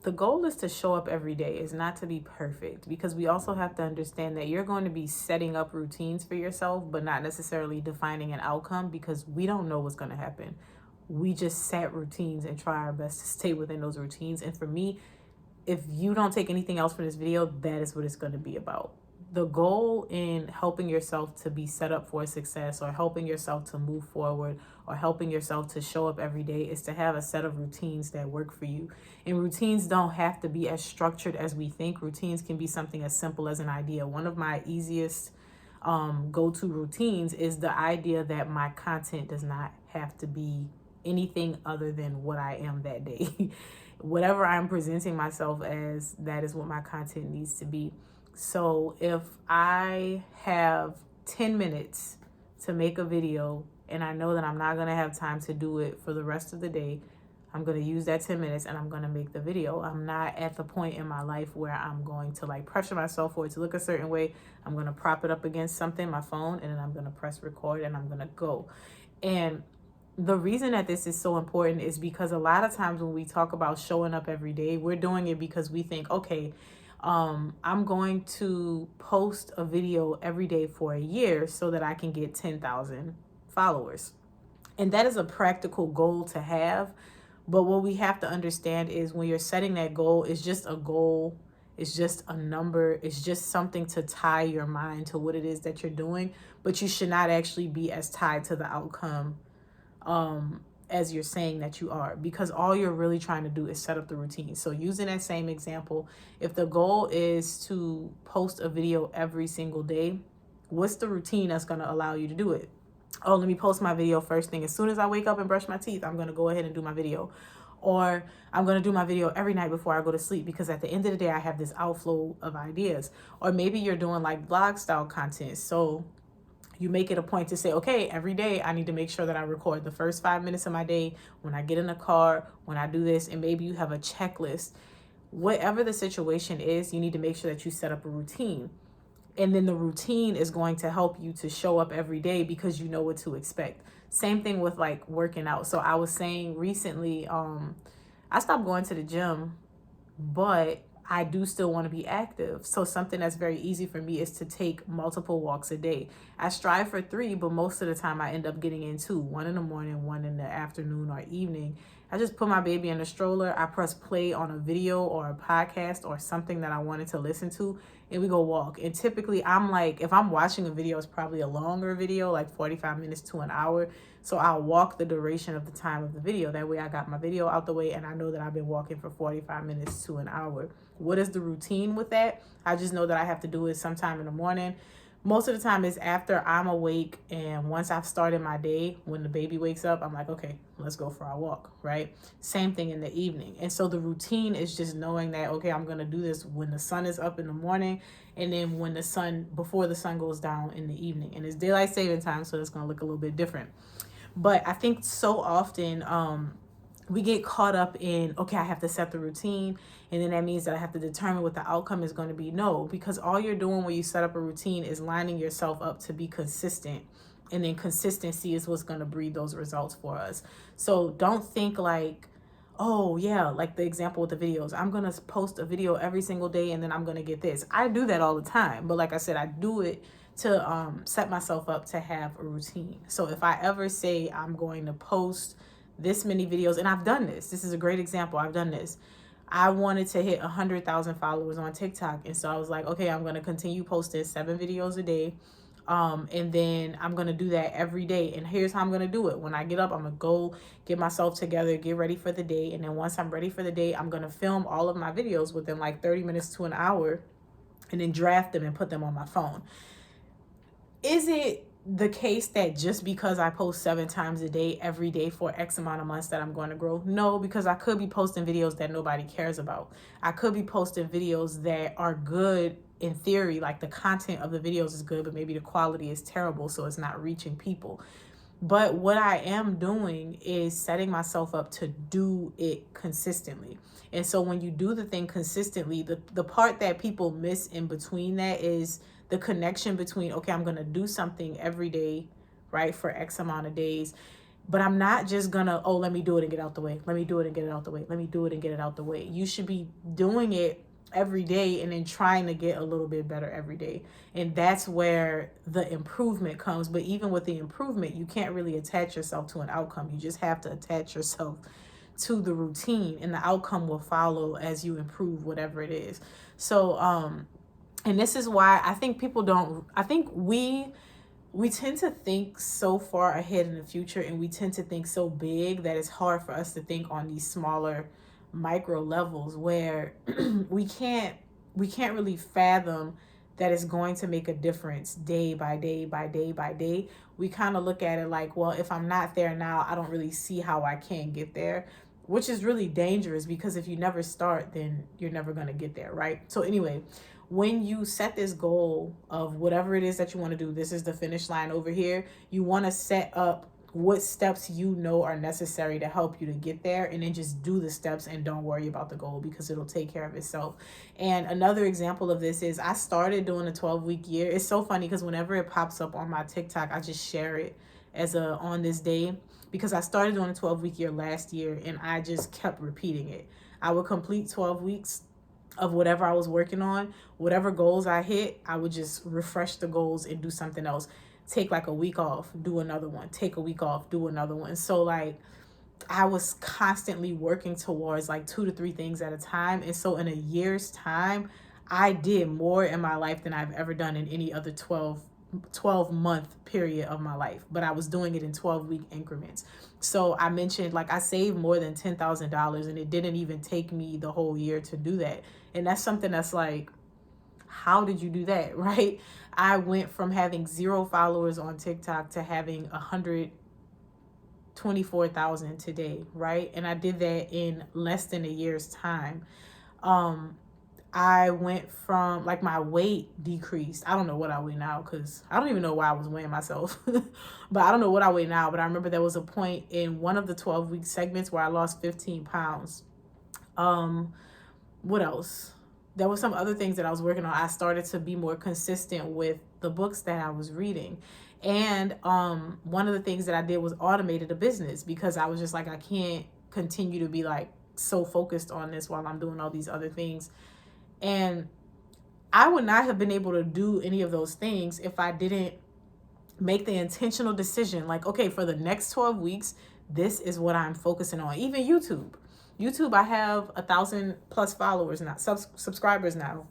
the goal is to show up every day, is not to be perfect, because we also have to understand that you're going to be setting up routines for yourself, but not necessarily defining an outcome, because we don't know what's going to happen. We just set routines and try our best to stay within those routines. And for me, if you don't take anything else from this video, that is what it's going to be about. The goal in helping yourself to be set up for success, or helping yourself to move forward, or helping yourself to show up every day, is to have a set of routines that work for you. And routines don't have to be as structured as we think. Routines can be something as simple as an idea. One of my easiest go-to routines is the idea that my content does not have to be anything other than what I am that day. Whatever I'm presenting myself as, that is what my content needs to be. So if I have 10 minutes to make a video and I know that I'm not going to have time to do it for the rest of the day, I'm going to use that 10 minutes and I'm going to make the video. I'm not at the point in my life where I'm going to like pressure myself for it to look a certain way. I'm going to prop it up against something, my phone, and then I'm going to press record and I'm going to go. And the reason that this is so important is because a lot of times when we talk about showing up every day, we're doing it because we think, okay, I'm going to post a video every day for a year so that I can get 10,000 followers. And that is a practical goal to have. But what we have to understand is when you're setting that goal, it's just a goal. It's just a number. It's just something to tie your mind to what it is that you're doing. But you should not actually be as tied to the outcome as you're saying that you are, because all you're really trying to do is set up the routine. So using that same example, if the goal is to post a video every single day, what's the routine that's going to allow you to do it? Oh, let me post my video first thing. As soon as I wake up and brush my teeth, I'm going to go ahead and do my video. Or I'm going to do my video every night before I go to sleep, because at the end of the day, I have this outflow of ideas. Or maybe you're doing like blog style content. So you make it a point to say, okay, every day I need to make sure that I record the first 5 minutes of my day, when I get in the car, when I do this, and maybe you have a checklist. Whatever the situation is, you need to make sure that you set up a routine. And then the routine is going to help you to show up every day because you know what to expect. Same thing with like working out. So I was saying recently, I stopped going to the gym, but I do still want to be active. So something that's very easy for me is to take multiple walks a day. I strive for 3, but most of the time I end up getting in 2, 1 in the morning, 1 in the afternoon or evening. I just put my baby in the stroller. I press play on a video or a podcast or something that I wanted to listen to, and we go walk. And typically I'm like, if I'm watching a video, it's probably a longer video, like 45 minutes to an hour. So I'll walk the duration of the time of the video. That way I got my video out the way and I know that I've been walking for 45 minutes to an hour. What is the routine with that? I just know that I have to do it sometime in the morning. Most of the time it's after I'm awake, and once I've started my day, when the baby wakes up, I'm like, okay, let's go for our walk, right? Same thing in the evening. And so the routine is just knowing that, okay, I'm going to do this when the sun is up in the morning, and then before the sun goes down in the evening. And it's daylight saving time, so it's going to look a little bit different. But I think so often we get caught up in, okay, I have to set the routine, and then that means that I have to determine what the outcome is going to be. No, because all you're doing when you set up a routine is lining yourself up to be consistent. And then consistency is what's going to breed those results for us. So don't think like, oh yeah, like the example with the videos, I'm going to post a video every single day and then I'm going to get this. I do that all the time. But like I said, I do it to set myself up to have a routine. So if I ever say I'm going to post this many videos, and I've done this. This is a great example. I've done this. I wanted to hit 100,000 followers on TikTok. And so I was like, okay, I'm going to continue posting 7 videos a day. And then I'm going to do that every day. And here's how I'm going to do it. When I get up, I'm going to go get myself together, get ready for the day. And then once I'm ready for the day, I'm going to film all of my videos within like 30 minutes to an hour, and then draft them and put them on my phone. Is it the case that just because I post 7 times a day, every day for X amount of months, that I'm going to grow? No, because I could be posting videos that nobody cares about. I could be posting videos that are good in theory, like the content of the videos is good, but maybe the quality is terrible, so it's not reaching people. But what I am doing is setting myself up to do it consistently. And so when you do the thing consistently, the part that people miss in between that is the connection between, okay, I'm going to do something every day, right, for X amount of days. But I'm not just gonna, oh, let me do it and get out the way. Let me do it and get it out the way. Let me do it and get it out the way. You should be doing it every day and then trying to get a little bit better every day. And that's where the improvement comes. But even with the improvement, you can't really attach yourself to an outcome. You just have to attach yourself to the routine, and the outcome will follow as you improve whatever it is. So, and this is why I think people don't, I think we tend to think so far ahead in the future, and we tend to think so big that it's hard for us to think on these smaller micro levels where we can't really fathom that it's going to make a difference day by day by day by day. We kind of look at it like, well, if I'm not there now, I don't really see how I can get there, which is really dangerous, because if you never start, then you're never going to get there, right? So anyway, when you set this goal of whatever it is that you want to do, this is the finish line over here, you want to set up what steps you know are necessary to help you to get there, and then just do the steps and don't worry about the goal, because it'll take care of itself. And another example of this is I started doing a 12-week year. It's so funny because whenever it pops up on my TikTok, I just share it as a on this day, because I started doing a 12-week year last year and I just kept repeating it. I would complete 12 weeks of whatever I was working on. Whatever goals I hit, I would just refresh the goals and do something else. Take like a week off, do another one. Take a week off, do another one. So like I was constantly working towards like 2 to 3 things at a time. And so in a year's time, I did more in my life than I've ever done in any other 12-month period of my life, but I was doing it in 12-week increments. So I mentioned, like, I saved more than $10,000, and it didn't even take me the whole year to do that. And that's something that's like, how did you do that, right? I went from having 0 followers on TikTok to having 124,000 today, right? And I did that in less than a year's time. I went from, like, my weight decreased. I don't know what I weigh now, because I don't even know why I was weighing myself. But I don't know what I weigh now. But I remember there was a point in one of the 12-week segments where I lost 15 pounds. What else? There were some other things that I was working on. I started to be more consistent with the books that I was reading. And one of the things that I did was automated a business, because I was just like, I can't continue to be like so focused on this while I'm doing all these other things. And I would not have been able to do any of those things if I didn't make the intentional decision, like, okay, for the next 12 weeks, this is what I'm focusing on. Even YouTube, I have 1,000 plus followers now, subscribers now.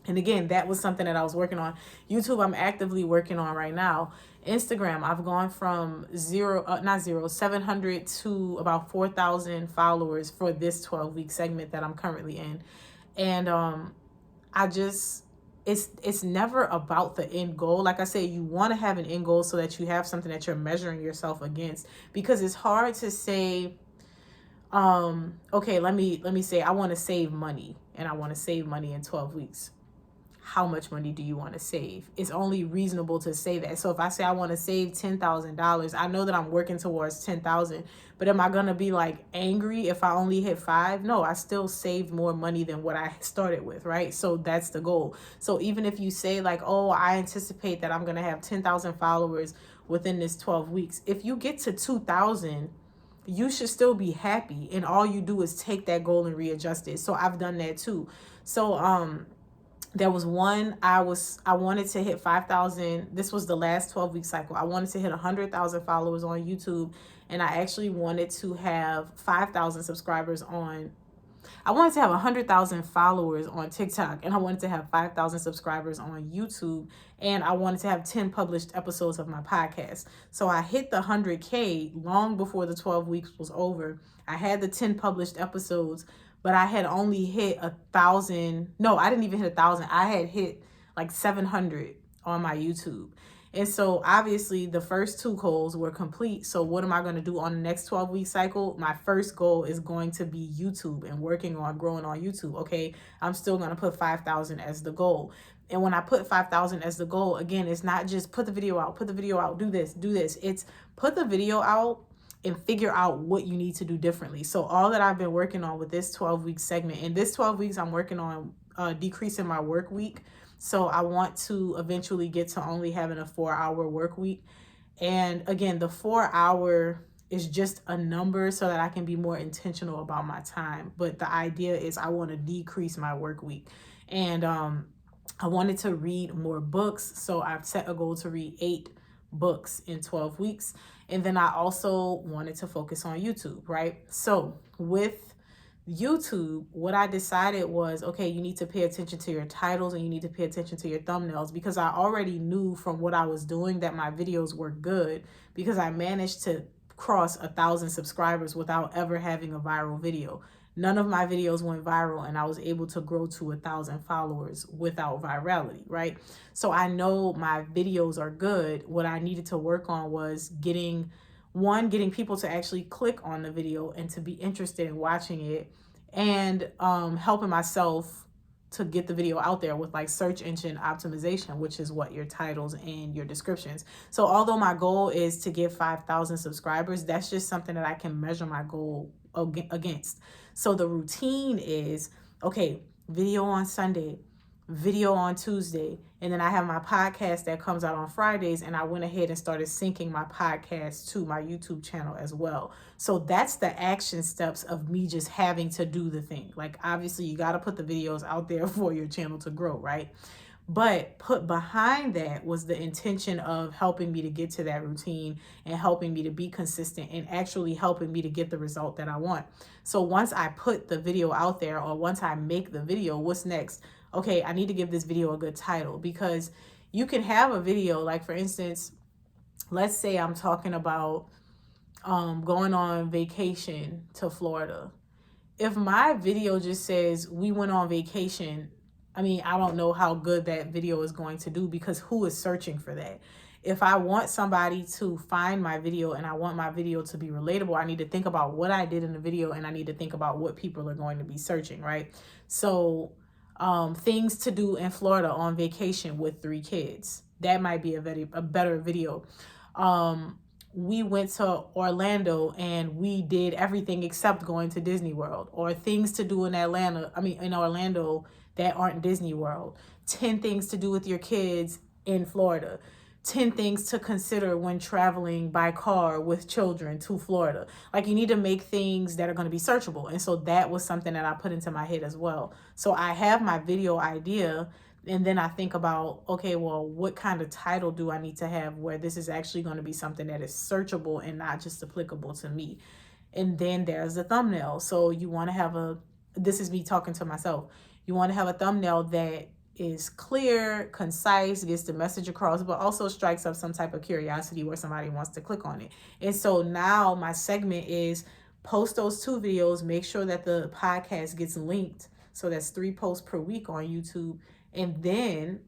And again, that was something that I was working on. YouTube, I'm actively working on right now. Instagram, I've gone from 700 to about 4,000 followers for this 12-week segment that I'm currently in. And it's never about the end goal. Like I said, you want to have an end goal so that you have something that you're measuring yourself against, because it's hard to say, okay, let me say I want to save money, and I want to save money in 12 weeks. How much money do you want to save? It's only reasonable to say that. So if I say I want to save $10,000, I know that I'm working towards 10,000, but am I going to be like angry if I only hit 5? No, I still saved more money than what I started with, right? So that's the goal. So even if you say like, oh, I anticipate that I'm going to have 10,000 followers within this 12 weeks. If you get to 2,000, you should still be happy. And all you do is take that goal and readjust it. So I've done that too. So, there was one, I wanted to hit 5,000. This was the last 12-week cycle. I wanted to hit 100,000 followers on YouTube. And I actually wanted to have 5,000 subscribers on, I wanted to have 100,000 followers on TikTok. And I wanted to have 5,000 subscribers on YouTube. And I wanted to have 10 published episodes of my podcast. So I hit the 100K long before the 12 weeks was over. I had the 10 published episodes, but I had only hit 1,000. No, I didn't even hit 1,000. I had hit like 700 on my YouTube. And so obviously the first 2 goals were complete. So what am I going to do on the next 12-week cycle? My first goal is going to be YouTube and working on growing on YouTube. Okay, I'm still going to put 5,000 as the goal. And when I put 5,000 as the goal, again, it's not just put the video out, do this. It's put the video out and figure out what you need to do differently. So all that I've been working on with this 12-week segment, in this 12 weeks, I'm working on decreasing my work week. So I want to eventually get to only having a 4-hour work week. And again, the 4 hour is just a number so that I can be more intentional about my time. But the idea is I want to decrease my work week. And I wanted to read more books. So I've set a goal to read 8 books in 12 weeks. And then I also wanted to focus on YouTube, right? So with YouTube, what I decided was, okay, you need to pay attention to your titles and you need to pay attention to your thumbnails, because I already knew from what I was doing that my videos were good, because I managed to cross 1,000 subscribers without ever having a viral video. None of my videos went viral, and I was able to grow to 1,000 followers without virality, right? So I know my videos are good. What I needed to work on was getting people to actually click on the video and to be interested in watching it, and helping myself to get the video out there with like search engine optimization, which is what your titles and your descriptions. So although my goal is to get 5,000 subscribers, that's just something that I can measure my goal against. So the routine is, okay, video on Sunday, video on Tuesday, and then I have my podcast that comes out on Fridays, and I went ahead and started syncing my podcast to my YouTube channel as well. So that's the action steps of me just having to do the thing. Like, obviously you got to put the videos out there for your channel to grow, right? But put behind that was the intention of helping me to get to that routine and helping me to be consistent and actually helping me to get the result that I want. So once I put the video out there, or once I make the video, what's next? Okay, I need to give this video a good title, because you can have a video, like for instance, let's say I'm talking about going on vacation to Florida. If my video just says we went on vacation, I mean, I don't know how good that video is going to do, because who is searching for that? If I want somebody to find my video and I want my video to be relatable, I need to think about what I did in the video, and I need to think about what people are going to be searching, right? So things to do in Florida on vacation with 3 kids. That might be a better video. We went to Orlando and we did everything except going to Disney World, or things to do in Orlando that aren't Disney World. 10 things to do with your kids in Florida. 10 things to consider when traveling by car with children to Florida. Like, you need to make things that are going to be searchable. And so that was something that I put into my head as well. So I have my video idea, and then I think about, okay, well, what kind of title do I need to have where this is actually going to be something that is searchable and not just applicable to me? And then there's the thumbnail. So you want to have this is me talking to myself. You want to have a thumbnail that is clear, concise, gets the message across, but also strikes up some type of curiosity where somebody wants to click on it. And so now my segment is post those 2 videos, make sure that the podcast gets linked. So that's 3 posts per week on YouTube. And then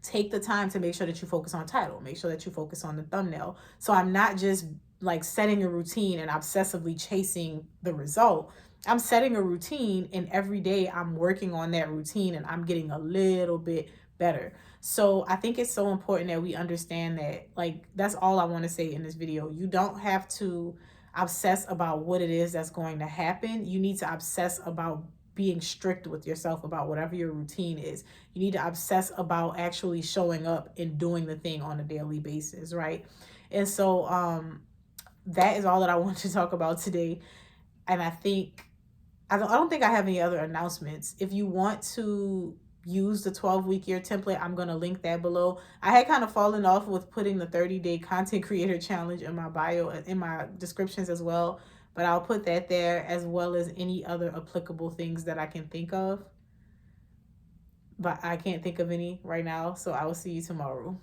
take the time to make sure that you focus on title, make sure that you focus on the thumbnail. So I'm not just like setting a routine and obsessively chasing the result. I'm setting a routine, and every day I'm working on that routine and I'm getting a little bit better. So I think it's so important that we understand that, like, that's all I want to say in this video. You don't have to obsess about what it is that's going to happen. You need to obsess about being strict with yourself about whatever your routine is. You need to obsess about actually showing up and doing the thing on a daily basis, right? And so that is all that I want to talk about today. And I don't think I have any other announcements. If you want to use the 12-week year template, I'm going to link that below. I had kind of fallen off with putting the 30-day content creator challenge in my bio, in my descriptions as well, but I'll put that there, as well as any other applicable things that I can think of. But I can't think of any right now, so I will see you tomorrow.